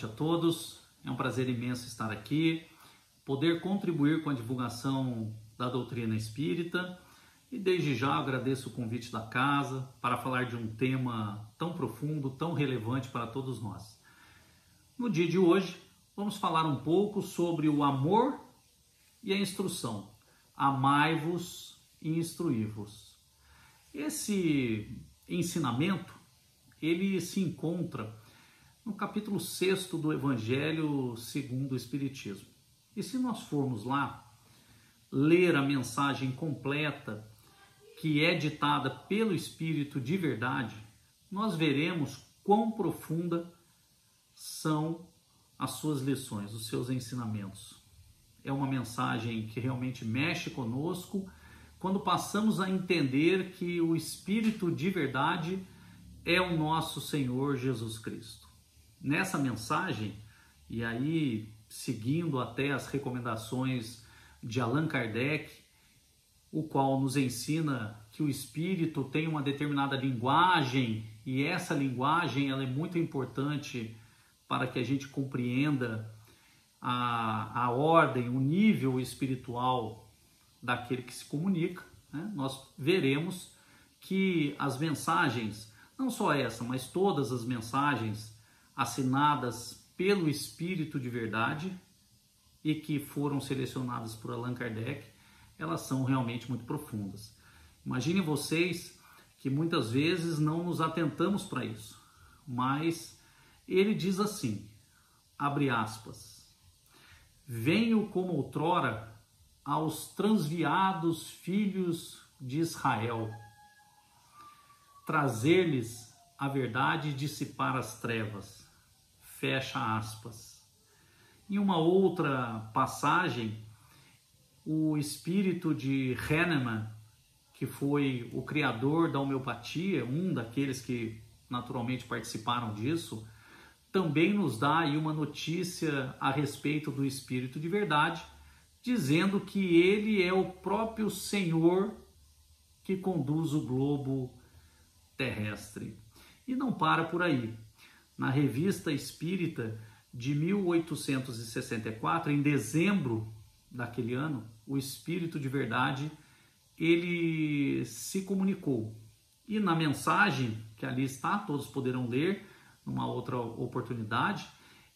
noite a todos. É um prazer imenso estar aqui, poder contribuir com a divulgação da doutrina espírita e desde já agradeço o convite da casa para falar de um tema tão profundo, tão relevante para todos nós. No dia de hoje, vamos falar um pouco sobre o amor e a instrução. Amai-vos e instruí-vos. Esse ensinamento, ele se encontra no capítulo 6 do Evangelho segundo o Espiritismo. E se nós formos lá ler a mensagem completa que é ditada pelo Espírito de verdade, nós veremos quão profunda são as suas lições, os seus ensinamentos. É uma mensagem que realmente mexe conosco quando passamos a entender que o Espírito de verdade é o nosso Senhor Jesus Cristo. Nessa mensagem, e aí seguindo até as recomendações de Allan Kardec, o qual nos ensina que o Espírito tem uma determinada linguagem e essa linguagem ela é muito importante para que a gente compreenda a ordem, o nível espiritual daquele que se comunica, né? Nós veremos que as mensagens, não só essa, mas todas as mensagens assinadas pelo Espírito de verdade e que foram selecionadas por Allan Kardec, elas são realmente muito profundas. Imaginem vocês que muitas vezes não nos atentamos para isso, mas ele diz assim, abre aspas, venho como outrora aos transviados filhos de Israel, trazer-lhes a verdade e dissipar as trevas. Fecha aspas. Em uma outra passagem, o espírito de Hahnemann, que foi o criador da homeopatia, um daqueles que naturalmente participaram disso, também nos dá aí uma notícia a respeito do Espírito de verdade, dizendo que ele é o próprio Senhor que conduz o globo terrestre. E não para por aí. Na Revista Espírita de 1864, em dezembro daquele ano, o Espírito de verdade, ele se comunicou. E na mensagem, que ali está, todos poderão ler numa outra oportunidade,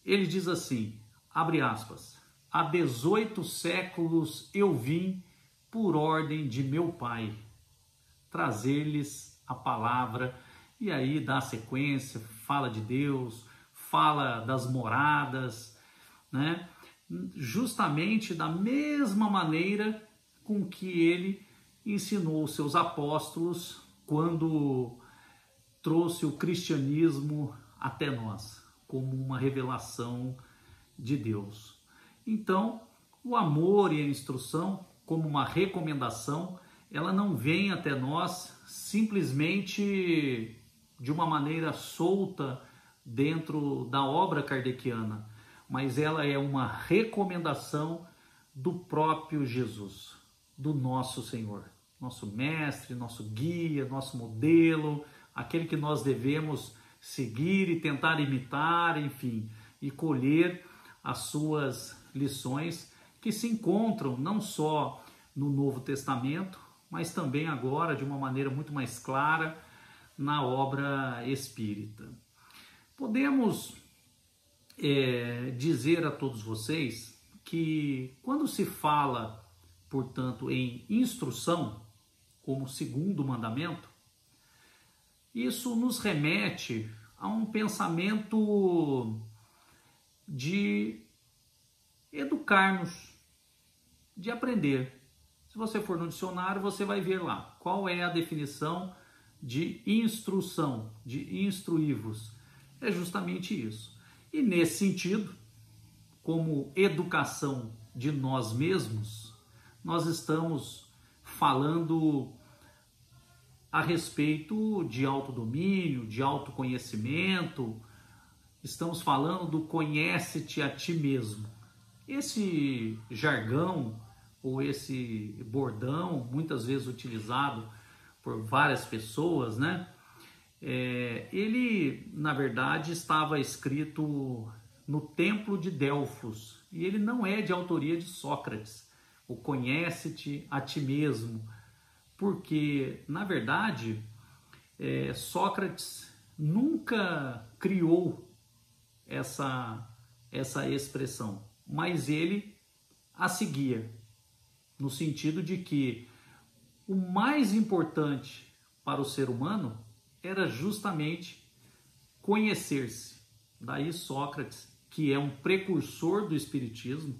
ele diz assim, abre aspas, há 18 séculos eu vim por ordem de meu Pai, trazer-lhes a palavra. E aí dá sequência, fala de Deus, fala das moradas, né? Justamente da mesma maneira com que ele ensinou os seus apóstolos quando trouxe o cristianismo até nós, como uma revelação de Deus. Então, o amor e a instrução, como uma recomendação, ela não vem até nós simplesmente de uma maneira solta dentro da obra kardeciana, mas ela é uma recomendação do próprio Jesus, do nosso Senhor, nosso mestre, nosso guia, nosso modelo, aquele que nós devemos seguir e tentar imitar, enfim, e colher as suas lições que se encontram não só no Novo Testamento, mas também agora de uma maneira muito mais clara na obra espírita. Podemos dizer a todos vocês que quando se fala, portanto, em instrução, como segundo mandamento, isso nos remete a um pensamento de educar-nos, de aprender. Se você for no dicionário, você vai ver lá qual é a definição de instrução, de instruí-vos. É justamente isso. E nesse sentido, como educação de nós mesmos, nós estamos falando a respeito de autodomínio, de autoconhecimento, estamos falando do conhece-te a ti mesmo. Esse jargão ou esse bordão, muitas vezes utilizado por várias pessoas, né? Ele, na verdade, estava escrito no templo de Delfos, e ele não é de autoria de Sócrates, o conhece-te a ti mesmo, porque, na verdade, Sócrates nunca criou essa expressão, mas ele a seguia, no sentido de que o mais importante para o ser humano era justamente conhecer-se. Daí Sócrates, que é um precursor do espiritismo,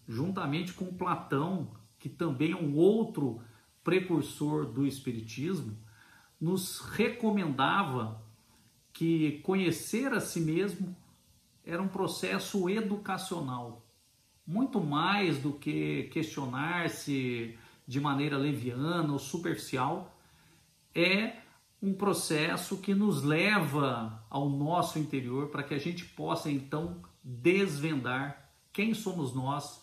juntamente com Platão, que também é um outro precursor do espiritismo, nos recomendava que conhecer a si mesmo era um processo educacional, muito mais do que questionar-se de maneira leviana ou superficial. É um processo que nos leva ao nosso interior para que a gente possa então desvendar quem somos nós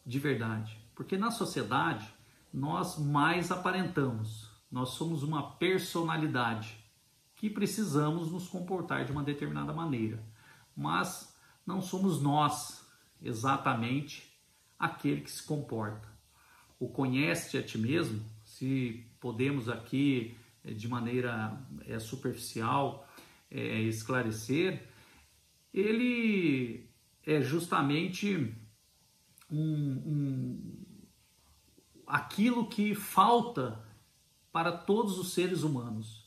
de verdade. Porque na sociedade nós mais aparentamos, nós somos uma personalidade que precisamos nos comportar de uma determinada maneira, mas não somos nós exatamente aquele que se comporta. O conhece-te a ti mesmo, se podemos aqui de maneira superficial esclarecer, ele é justamente aquilo que falta para todos os seres humanos.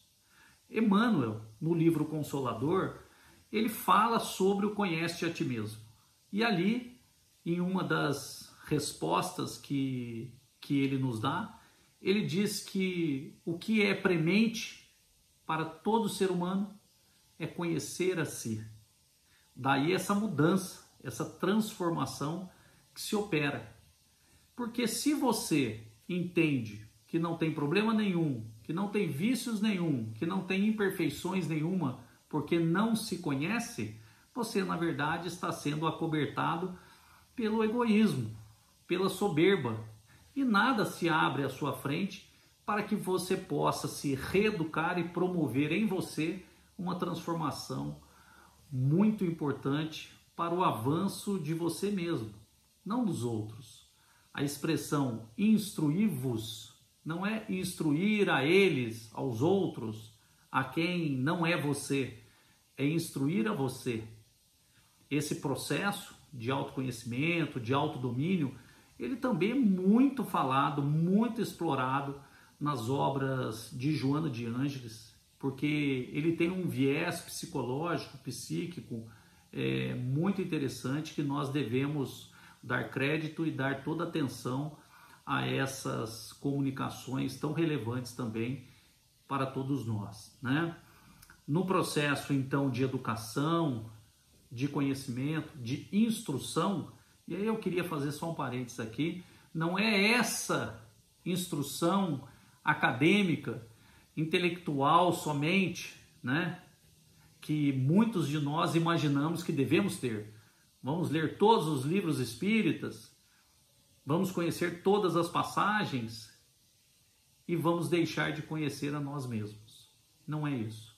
Emmanuel, no livro Consolador, ele fala sobre o conhece-te a ti mesmo. E ali, em uma das respostas que ele nos dá, ele diz que o que é premente para todo ser humano é conhecer a si. Daí essa mudança, essa transformação que se opera. Porque se você entende que não tem problema nenhum, que não tem vícios nenhum, que não tem imperfeições nenhuma, porque não se conhece, você na verdade está sendo acobertado pelo egoísmo, pela soberba, e nada se abre à sua frente para que você possa se reeducar e promover em você uma transformação muito importante para o avanço de você mesmo, não dos outros. A expressão instruir-vos não é instruir a eles, aos outros, a quem não é você, é instruir a você. Esse processo de autoconhecimento, de autodomínio, ele também é muito falado, muito explorado nas obras de Joana de Ângeles, porque ele tem um viés psicológico, psíquico, muito interessante, que nós devemos dar crédito e dar toda atenção a essas comunicações tão relevantes também para todos nós, né? No processo, então, de educação, de conhecimento, de instrução, e aí eu queria fazer só um parênteses aqui, não é essa instrução acadêmica, intelectual somente, né, que muitos de nós imaginamos que devemos ter. Vamos ler todos os livros espíritas, vamos conhecer todas as passagens e vamos deixar de conhecer a nós mesmos. Não é isso.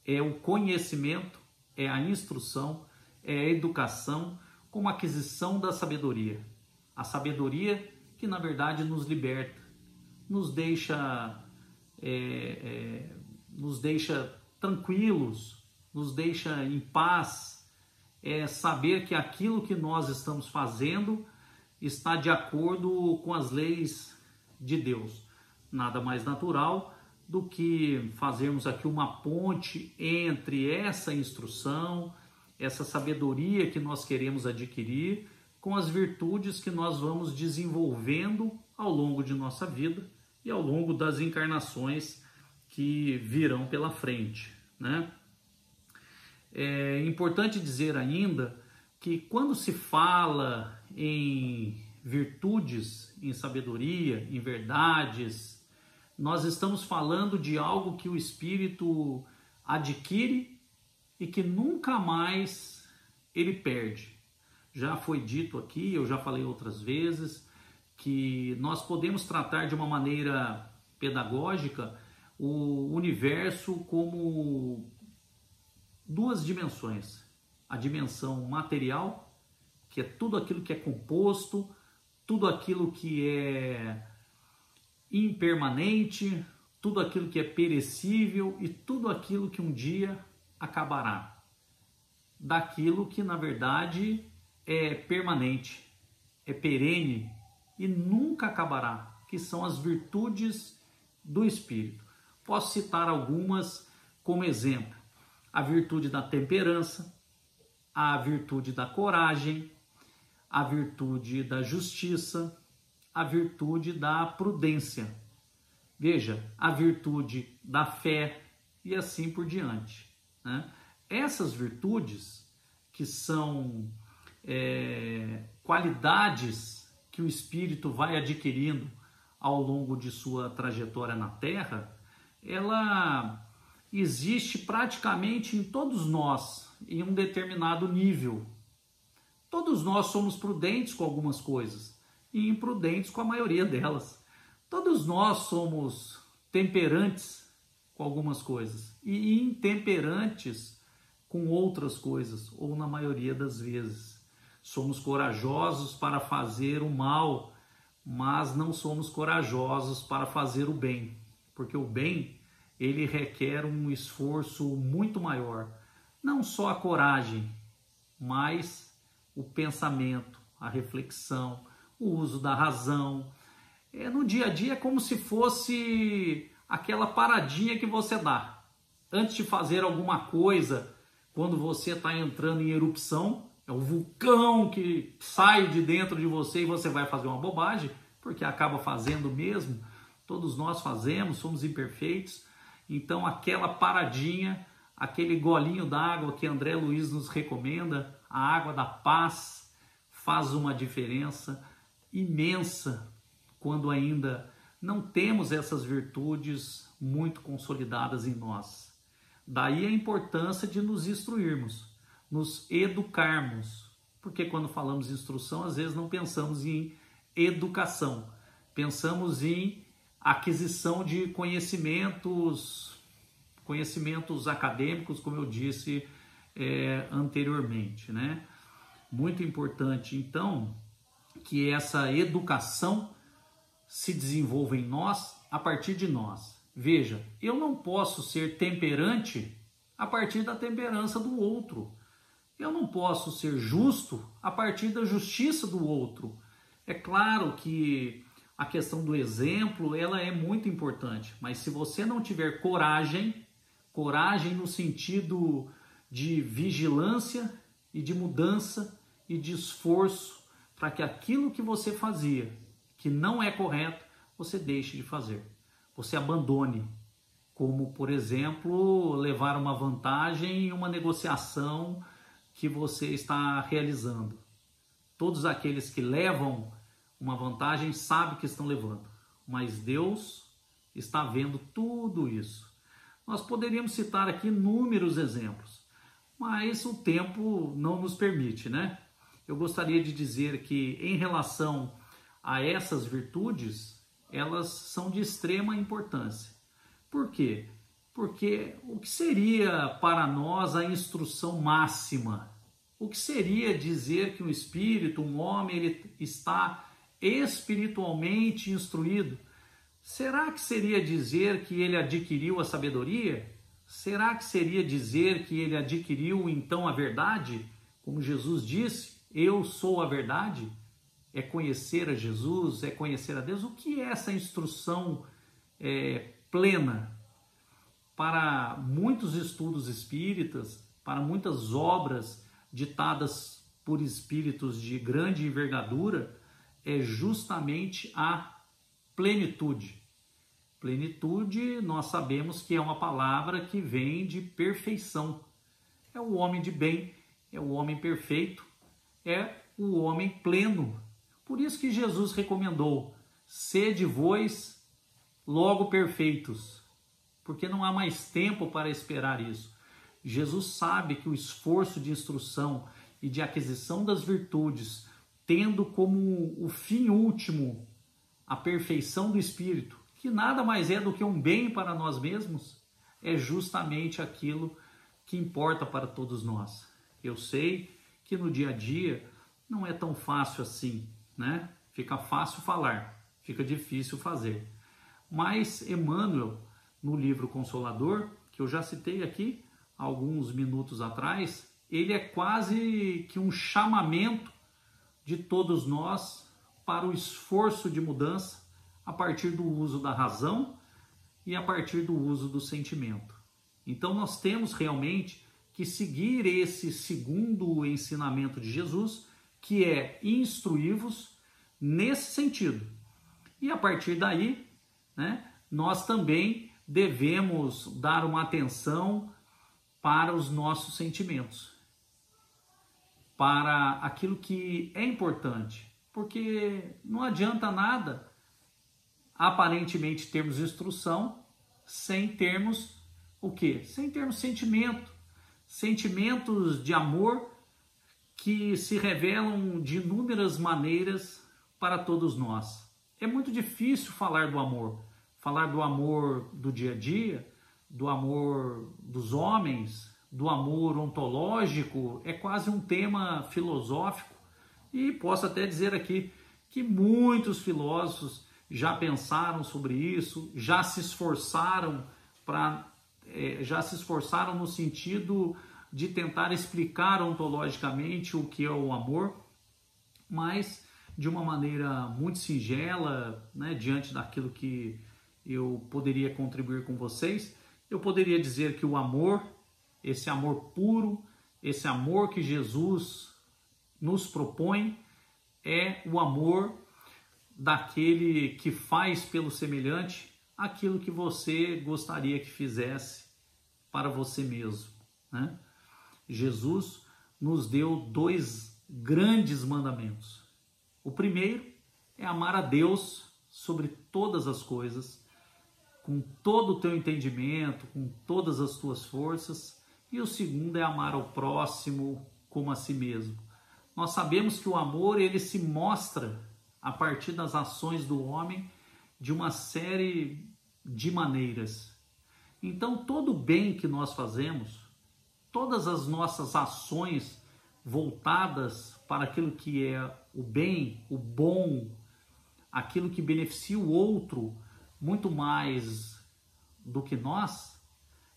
É o conhecimento, é a instrução, é a educação como aquisição da sabedoria. A sabedoria que, na verdade, nos liberta, nos deixa tranquilos, nos deixa em paz, saber que aquilo que nós estamos fazendo está de acordo com as leis de Deus. Nada mais natural do que fazermos aqui uma ponte entre essa instrução, essa sabedoria que nós queremos adquirir, com as virtudes que nós vamos desenvolvendo ao longo de nossa vida e ao longo das encarnações que virão pela frente, né? É importante dizer ainda que quando se fala em virtudes, em sabedoria, em verdades, nós estamos falando de algo que o espírito adquire e que nunca mais ele perde. Já foi dito aqui, eu já falei outras vezes, que nós podemos tratar de uma maneira pedagógica o universo como duas dimensões. a dimensão material, que é tudo aquilo que é composto, tudo aquilo que é impermanente, tudo aquilo que é perecível e tudo aquilo que um dia acabará. Daquilo que na verdade é permanente, é perene e nunca acabará, que são as virtudes do Espírito. Posso citar algumas como exemplo: a virtude da temperança, a virtude da coragem, a virtude da justiça, a virtude da prudência. Veja, a virtude da fé e assim por diante, né? Essas virtudes, que são qualidades que o Espírito vai adquirindo ao longo de sua trajetória na Terra, ela existe praticamente em todos nós, em um determinado nível. Todos nós somos prudentes com algumas coisas e imprudentes com a maioria delas. Todos nós somos temperantes com algumas coisas e intemperantes com outras coisas, ou na maioria das vezes. Somos corajosos para fazer o mal, mas não somos corajosos para fazer o bem, porque o bem, ele requer um esforço muito maior. Não só a coragem, mas o pensamento, a reflexão, o uso da razão. No dia a dia é como se fosse aquela paradinha que você dá antes de fazer alguma coisa. Quando você está entrando em erupção, é o vulcão que sai de dentro de você e você vai fazer uma bobagem, porque acaba fazendo mesmo. Todos nós fazemos, somos imperfeitos. Então aquela paradinha, aquele golinho d'água que André Luiz nos recomenda, a água da paz, faz uma diferença imensa quando ainda não temos essas virtudes muito consolidadas em nós. Daí a importância de nos instruirmos, nos educarmos, porque quando falamos em instrução, às vezes não pensamos em educação, pensamos em aquisição de conhecimentos acadêmicos, como eu disse anteriormente, né? Muito importante, então, que essa educação se desenvolva em nós, a partir de nós. Veja, eu não posso ser temperante a partir da temperança do outro. Eu não posso ser justo a partir da justiça do outro. É claro que a questão do exemplo, ela é muito importante, mas se você não tiver coragem no sentido de vigilância e de mudança e de esforço para que aquilo que você fazia, que não é correto, você deixe de fazer. Você abandone, como, por exemplo, levar uma vantagem em uma negociação que você está realizando. Todos aqueles que levam uma vantagem sabem que estão levando, mas Deus está vendo tudo isso. Nós poderíamos citar aqui inúmeros exemplos, mas o tempo não nos permite, né? Eu gostaria de dizer que, em relação a essas virtudes, elas são de extrema importância. Por quê? Porque o que seria para nós a instrução máxima? O que seria dizer que um espírito, um homem, ele está espiritualmente instruído? Será que seria dizer que ele adquiriu a sabedoria? Será que seria dizer que ele adquiriu então a verdade? Como Jesus disse, eu sou a verdade. É conhecer a Jesus, é conhecer a Deus. O que é essa instrução plena? Para muitos estudos espíritas, para muitas obras ditadas por espíritos de grande envergadura, é justamente a plenitude. Plenitude, nós sabemos que é uma palavra que vem de perfeição. É o homem de bem, é o homem perfeito, é o homem pleno. Por isso que Jesus recomendou: sede vós logo perfeitos, porque não há mais tempo para esperar isso. Jesus sabe que o esforço de instrução e de aquisição das virtudes, tendo como o fim último a perfeição do espírito, que nada mais é do que um bem para nós mesmos, é justamente aquilo que importa para todos nós. Eu sei que no dia a dia não é tão fácil assim, né? Fica fácil falar, fica difícil fazer. Mas Emmanuel, no livro Consolador, que eu já citei aqui alguns minutos atrás, ele é quase que um chamamento de todos nós para o esforço de mudança a partir do uso da razão e a partir do uso do sentimento. Então nós temos realmente que seguir esse segundo ensinamento de Jesus, que é instruí-vos nesse sentido. E a partir daí, né, nós também devemos dar uma atenção para os nossos sentimentos, para aquilo que é importante, porque não adianta nada aparentemente termos instrução sem termos o quê? Sem termos sentimento, sentimentos de amor que se revelam de inúmeras maneiras para todos nós. É muito difícil falar do amor do dia a dia, do amor dos homens, do amor ontológico, é quase um tema filosófico, e posso até dizer aqui que muitos filósofos já pensaram sobre isso, já se esforçaram no sentido de tentar explicar ontologicamente o que é o amor, mas de uma maneira muito singela, né, diante daquilo que eu poderia contribuir com vocês, eu poderia dizer que o amor, esse amor puro, esse amor que Jesus nos propõe, é o amor daquele que faz pelo semelhante aquilo que você gostaria que fizesse para você mesmo, né? Jesus nos deu 2 grandes mandamentos. O primeiro é amar a Deus sobre todas as coisas, com todo o teu entendimento, com todas as tuas forças. E o segundo é amar ao próximo como a si mesmo. Nós sabemos que o amor, ele se mostra a partir das ações do homem de uma série de maneiras. Então, todo o bem que nós fazemos, todas as nossas ações voltadas para aquilo que é o bem, o bom, aquilo que beneficia o outro muito mais do que nós,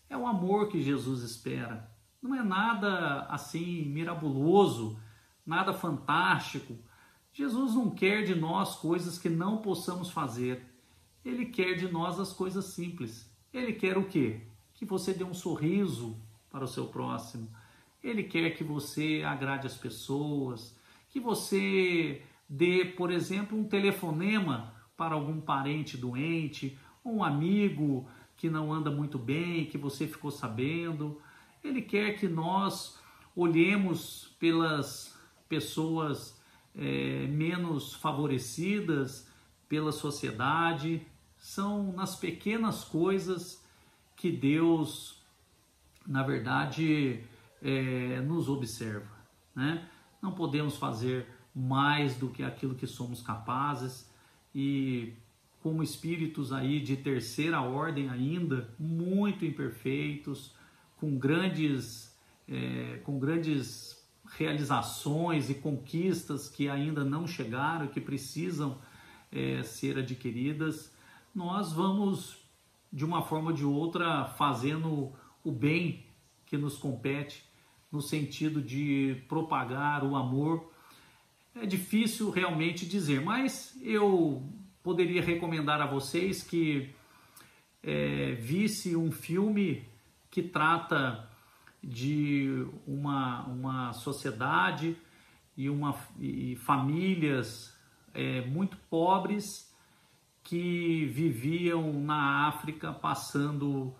é o amor que Jesus espera. Não é nada assim mirabuloso, nada fantástico. Jesus não quer de nós coisas que não possamos fazer. Ele quer de nós as coisas simples. Ele quer o quê? Que você dê um sorriso para o seu próximo. Ele quer que você agrade as pessoas, que você dê, por exemplo, um telefonema para algum parente doente, ou um amigo que não anda muito bem, que você ficou sabendo. Ele quer que nós olhemos pelas pessoas menos favorecidas pela sociedade. São nas pequenas coisas que Deus, na verdade, nos observa, né? Não podemos fazer mais do que aquilo que somos capazes, e como espíritos aí de terceira ordem ainda, muito imperfeitos, com grandes realizações e conquistas que ainda não chegaram, que precisam ser adquiridas, nós vamos, de uma forma ou de outra, fazendo o bem que nos compete, no sentido de propagar o amor. É difícil realmente dizer, mas eu poderia recomendar a vocês que visse um filme que trata de uma sociedade e famílias muito pobres que viviam na África passando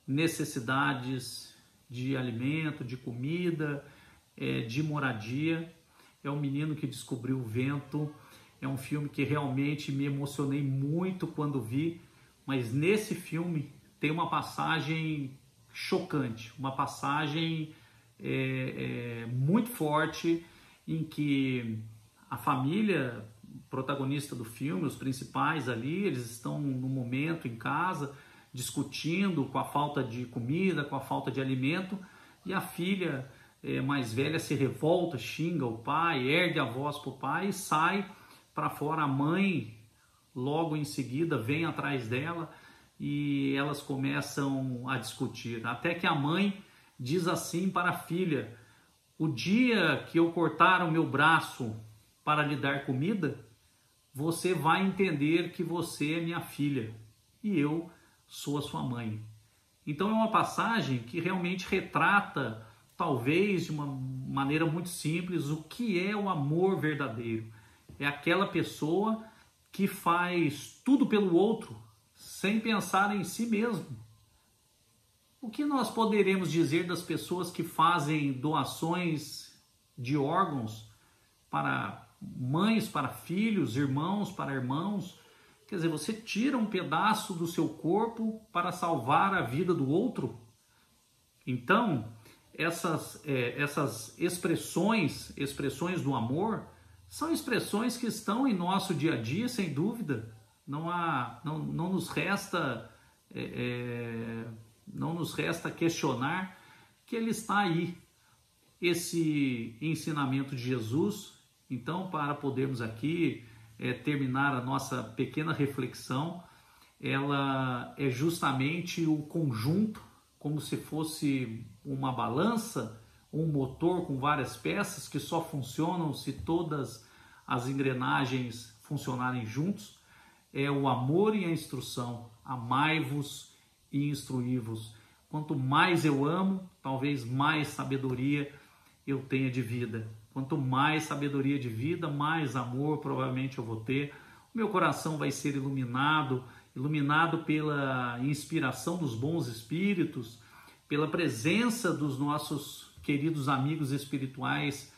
necessidades de alimento, de comida, de moradia. É um menino que descobriu o vento. É um filme que realmente me emocionei muito quando vi, mas nesse filme tem uma passagem chocante, uma passagem muito forte, em que a família protagonista do filme, os principais ali, eles estão no momento em casa discutindo com a falta de comida, com a falta de alimento, e a filha mais velha se revolta, xinga o pai, ergue a voz para o pai e sai para fora. A mãe, logo em seguida, vem atrás dela e elas começam a discutir. Até que a mãe diz assim para a filha: o dia que eu cortar o meu braço para lhe dar comida, você vai entender que você é minha filha e eu sou a sua mãe. Então é uma passagem que realmente retrata, talvez de uma maneira muito simples, o que é o amor verdadeiro. É aquela pessoa que faz tudo pelo outro, sem pensar em si mesmo. O que nós poderemos dizer das pessoas que fazem doações de órgãos para mães, para filhos, irmãos para irmãos? Quer dizer, você tira um pedaço do seu corpo para salvar a vida do outro? Então, essas expressões do amor são expressões que estão em nosso dia a dia, sem dúvida. Não nos resta questionar que ele está aí, esse ensinamento de Jesus. Então, para podermos aqui terminar a nossa pequena reflexão, ela é justamente o conjunto, como se fosse uma balança, um motor com várias peças que só funcionam se todas as engrenagens funcionarem juntos. É o amor e a instrução. Amai-vos e instruí-vos. Quanto mais eu amo, talvez mais sabedoria eu tenha de vida. Quanto mais sabedoria de vida, mais amor provavelmente eu vou ter. O meu coração vai ser iluminado pela inspiração dos bons espíritos, pela presença dos nossos queridos amigos espirituais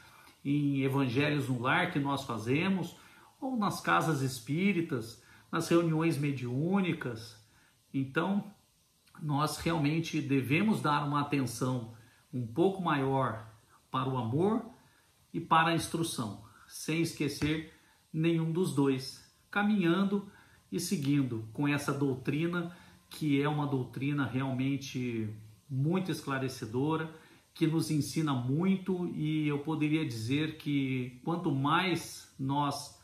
em evangelhos no lar que nós fazemos, ou nas casas espíritas, nas reuniões mediúnicas. Então, nós realmente devemos dar uma atenção um pouco maior para o amor e para a instrução, sem esquecer nenhum dos dois, caminhando e seguindo com essa doutrina, que é uma doutrina realmente muito esclarecedora, que nos ensina muito, e eu poderia dizer que quanto mais nós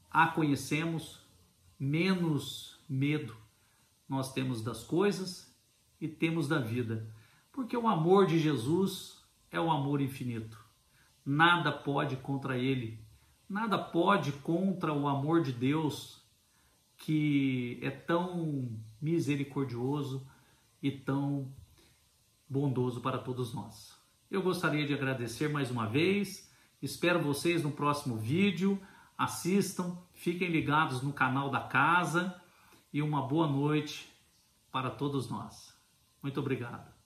a conhecemos, menos medo nós temos das coisas e temos da vida, porque o amor de Jesus é o amor infinito. Nada pode contra ele, nada pode contra o amor de Deus, que é tão misericordioso e tão bondoso para todos nós. Eu gostaria de agradecer mais uma vez, espero vocês no próximo vídeo, assistam, fiquem ligados no canal da casa e uma boa noite para todos nós. Muito obrigado.